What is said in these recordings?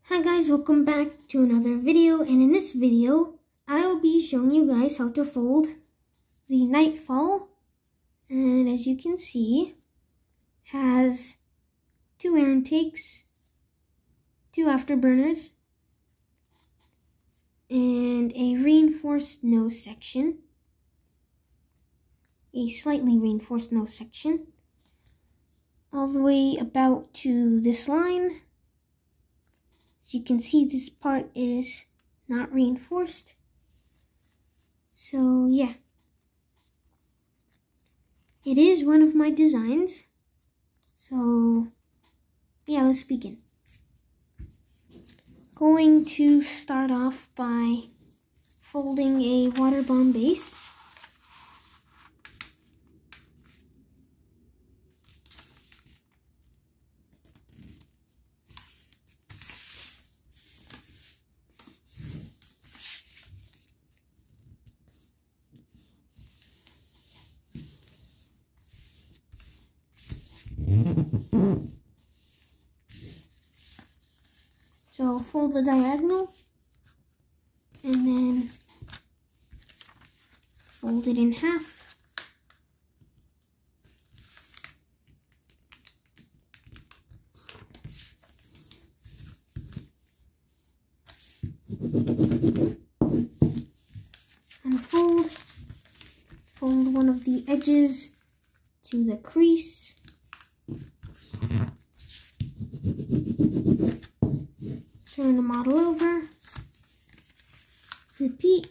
Hi guys, welcome back to another video, and in this video I will be showing you guys how to fold the Nightfall. And as you can see, has two air intakes, two afterburners, and a reinforced nose section, a slightly reinforced nose section, all the way about to this line. As you can see, this part is not reinforced. So yeah, it is one of my designs. So yeah, let's begin. Going to start off by folding a water bomb base. So fold the diagonal and then fold it in half. And fold one of the edges to the crease. Turn the model over, repeat,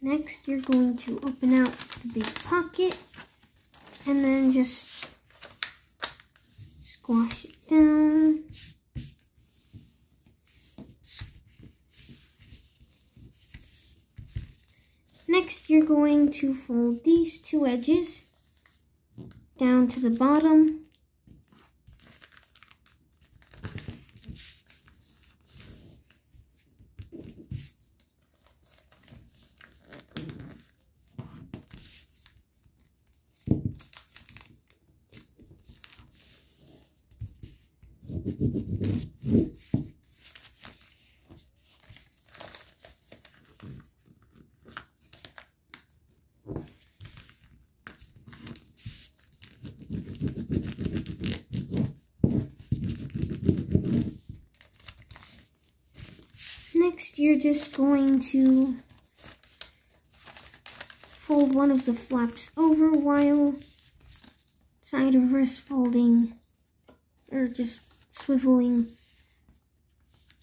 next you're going to open out the big pocket and then just squash it down. Next, you're going to fold these two edges down to the bottom. Next, you're just going to fold one of the flaps over while side reverse folding, or just swiveling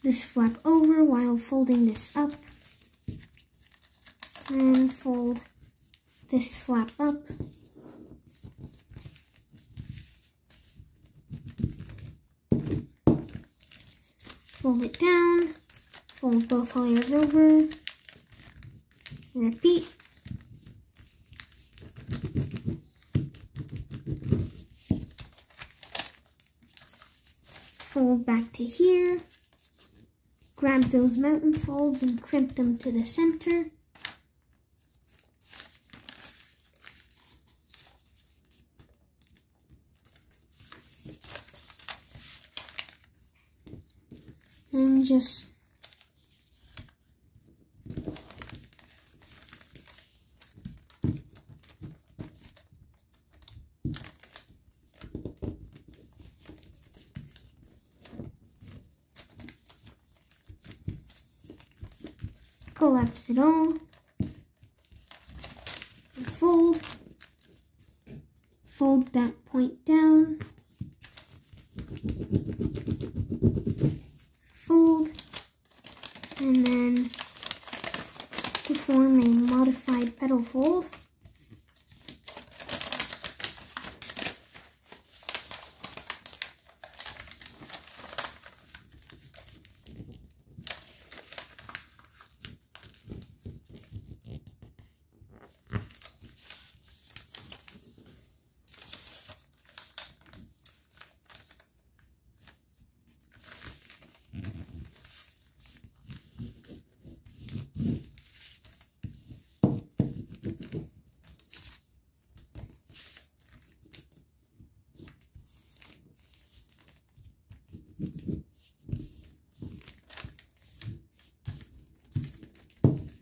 this flap over while folding this up, and fold this flap up. Fold it down. Fold both layers over, repeat, fold back to here, grab those mountain folds and crimp them to the center. And just collapse it all, and fold that point down, fold, and then to form a modified petal fold.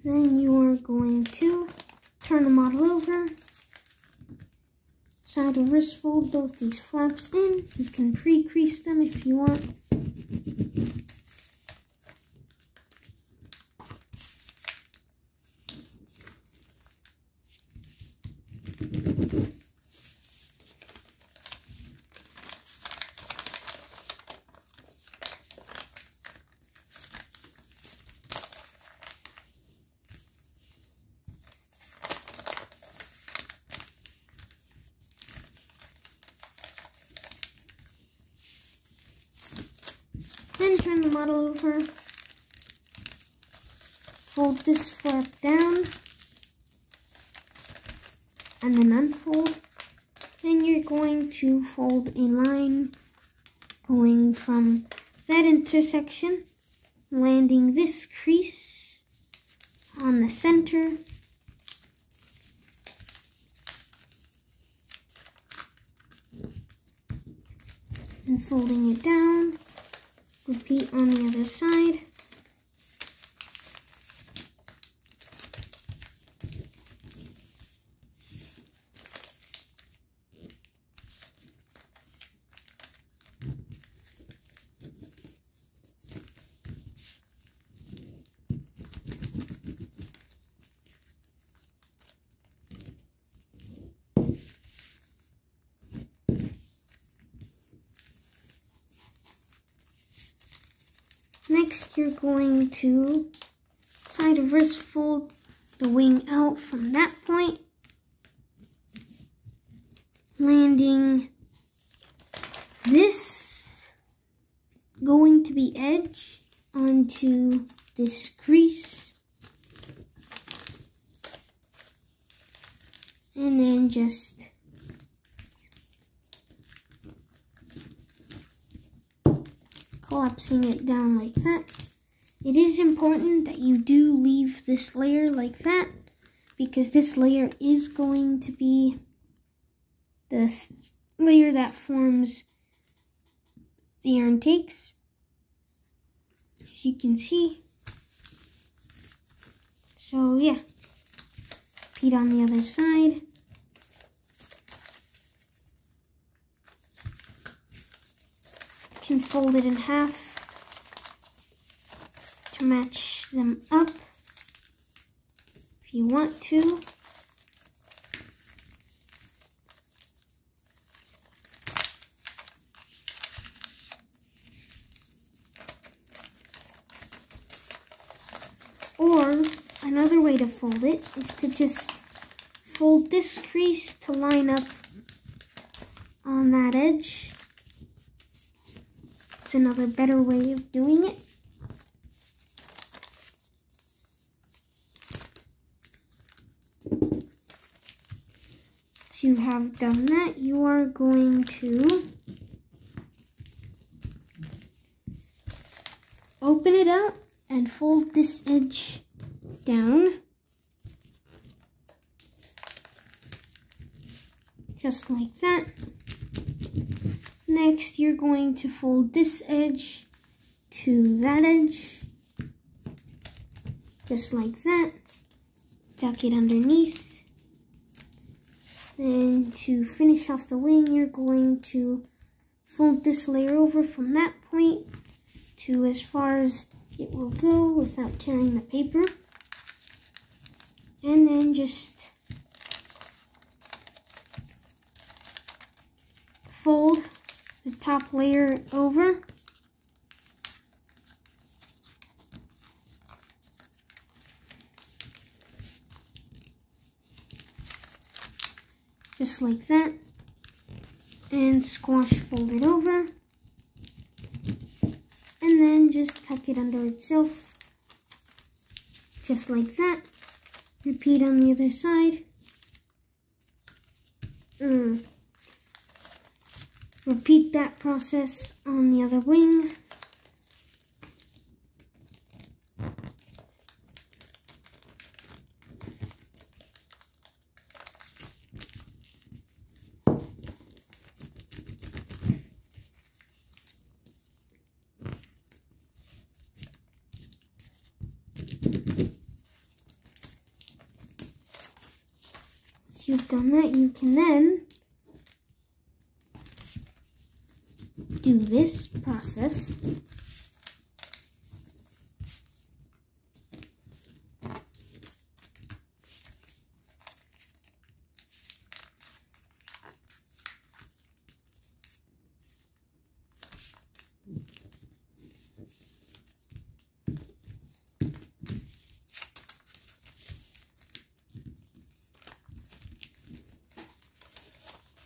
Then you are going to turn the model over. Side and wrist fold both these flaps in. You can pre-crease them if you want. Then turn the model over, fold this flap down, and then unfold. Then you're going to fold a line going from that intersection, landing this crease on the center, and folding it down. Repeat on the other side. Next, you're going to side of wrist fold the wing out from that point, landing this going to be edge onto this crease, and then just collapsing it down like that. It is important that you do leave this layer like that, because this layer is going to be the layer that forms the yarn takes, as you can see. So yeah, repeat on the other side. You can fold it in half to match them up if you want to. Or another way to fold it is to just fold this crease to line up on that edge. It's another better way of doing it. Once you have done that, you are going to open it out and fold this edge down, just like that. Next, you're going to fold this edge to that edge, just like that. Tuck it underneath. Then to finish off the wing, you're going to fold this layer over from that point to as far as it will go without tearing the paper. And then just fold the top layer over. Just like that. And squash fold it over. And then just tuck it under itself. Just like that. Repeat on the other side. Repeat that process on the other wing. you've done that, you can then do this process.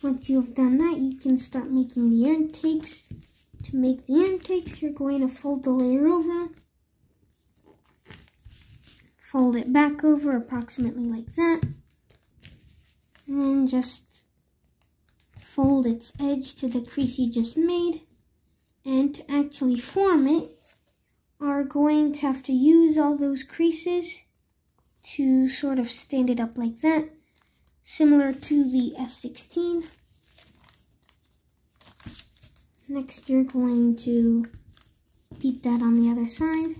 Once you've done that, you can start making the ear intakes. To make the ear intakes, you're going to fold the layer over, fold it back over approximately like that, and then just fold its edge to the crease you just made. And to actually form it, are going to have to use all those creases to sort of stand it up like that, similar to the F-16. Next, you're going to repeat that on the other side,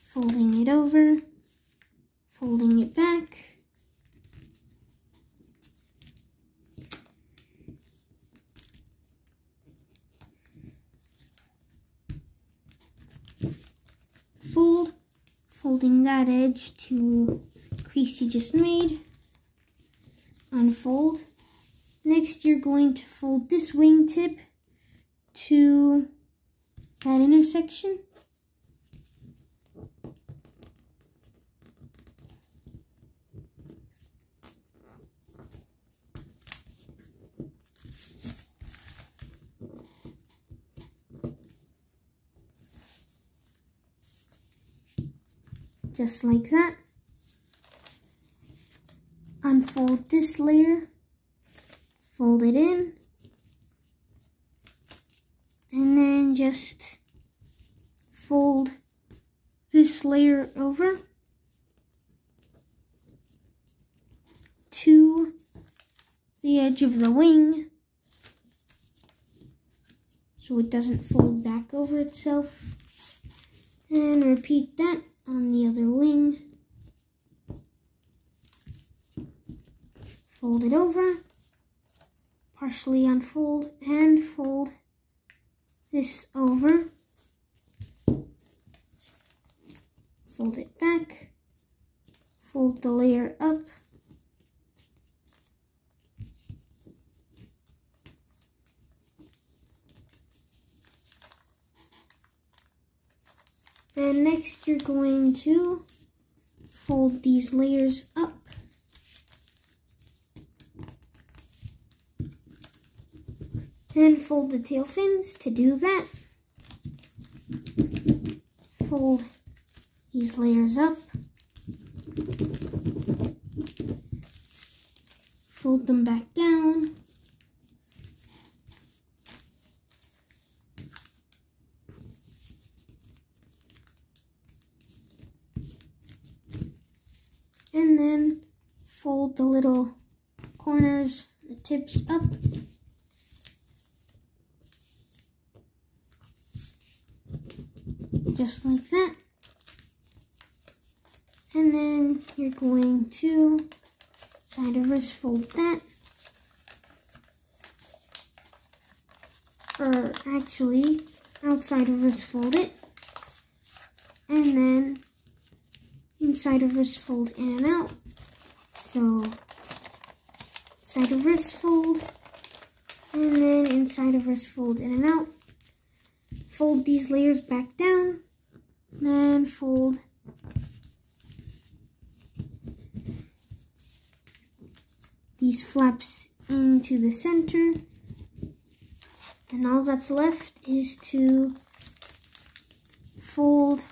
folding it over, folding it back, folding that edge to crease you just made, unfold. Next, you're going to fold this wingtip to that intersection. Just like that. Unfold this layer, fold it in, and then just fold this layer over to the edge of the wing so it doesn't fold back over itself, and repeat that on the other wing. Fold it over, partially unfold, and fold this over. Fold it back, fold the layer up, and next you're going to fold these layers up. And fold the tail fins. To do that, fold these layers up, fold them back down, and then fold the little corners, the tips up. Just like that. And then you're going to side of wrist fold that. Or actually, outside of wrist fold it. And then inside of wrist fold in and out. So, side of wrist fold. And then inside of wrist fold in and out. Fold these layers back down, then fold these flaps into the center, and all that's left is to fold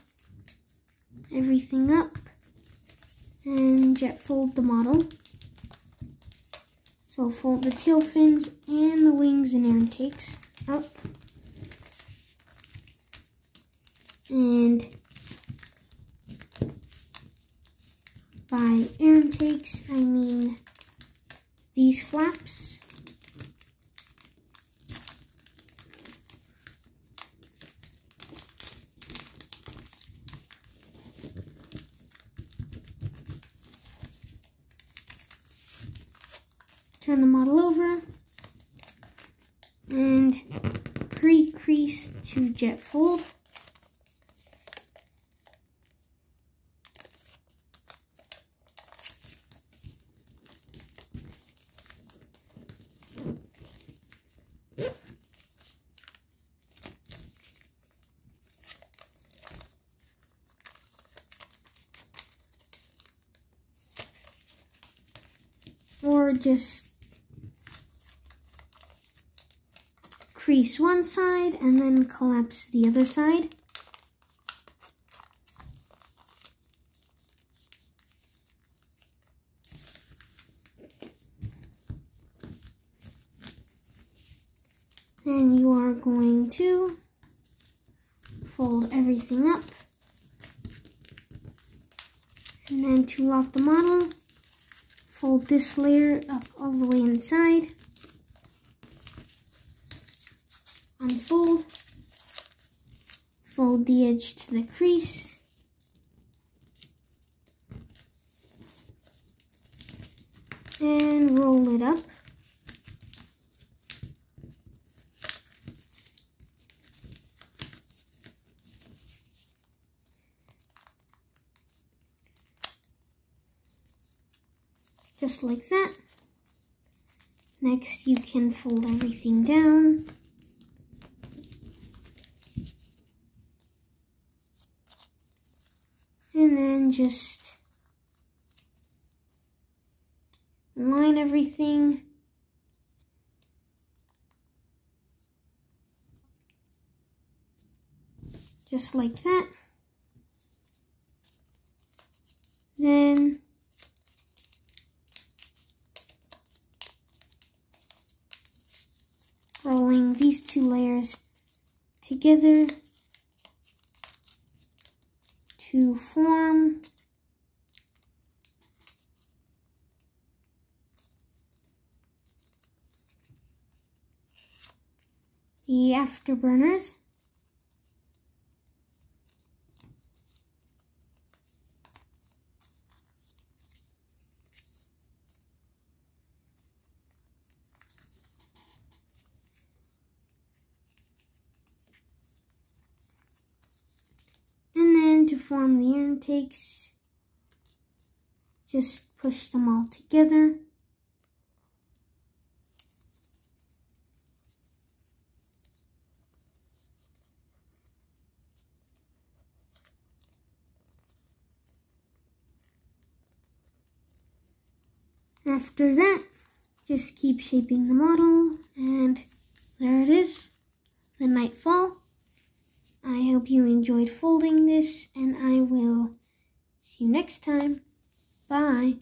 everything up and jet fold the model. So fold the tail fins and the wings and air intakes up. And by air intakes, I mean these flaps. turn the model over and pre-crease to jet fold. Or just crease one side and then collapse the other side. And you are going to fold everything up. And then to lock the model, fold this layer up all the way inside. Unfold. Fold the edge to the crease. And roll it up. Just like that. Next, you can fold everything down. And then just line everything. Just like that. Then rolling these two layers together to form the afterburners. And then to form the intakes, just push them all together. After that, just keep shaping the model, and there it is, the Nightfall. I hope you enjoyed folding this, and I will see you next time. Bye.